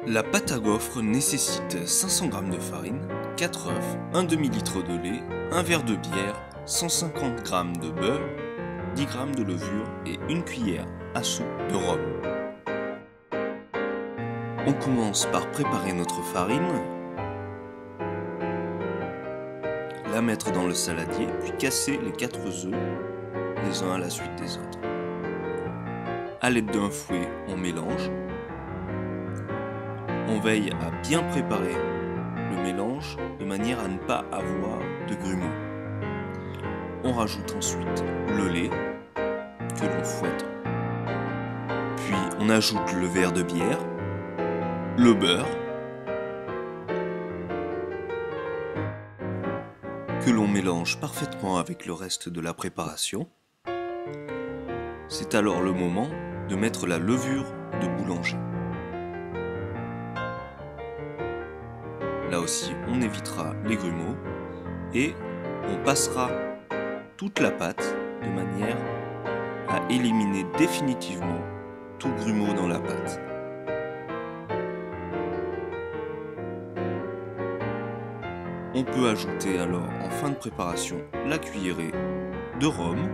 La pâte à gaufres nécessite 500 g de farine, 4 œufs, un demi-litre de lait, un verre de bière, 150 g de beurre, 10 g de levure et une cuillère à soupe de rhum. On commence par préparer notre farine, la mettre dans le saladier, puis casser les 4 œufs, les uns à la suite des autres. A l'aide d'un fouet, on mélange. On veille à bien préparer le mélange de manière à ne pas avoir de grumeaux. On rajoute ensuite le lait que l'on fouette. Puis on ajoute le verre de bière, le beurre, que l'on mélange parfaitement avec le reste de la préparation. C'est alors le moment de mettre la levure de boulanger. Là aussi, on évitera les grumeaux et on passera toute la pâte de manière à éliminer définitivement tout grumeau dans la pâte. On peut ajouter alors en fin de préparation la cuillerée de rhum.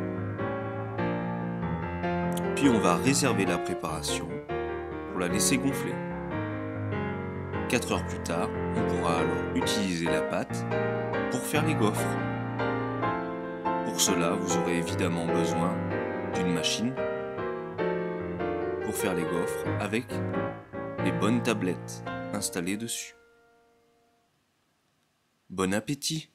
Puis on va réserver la préparation pour la laisser gonfler. 4 heures plus tard, on pourra alors utiliser la pâte pour faire les gaufres. Pour cela, vous aurez évidemment besoin d'une machine pour faire les gaufres avec les bonnes tablettes installées dessus. Bon appétit!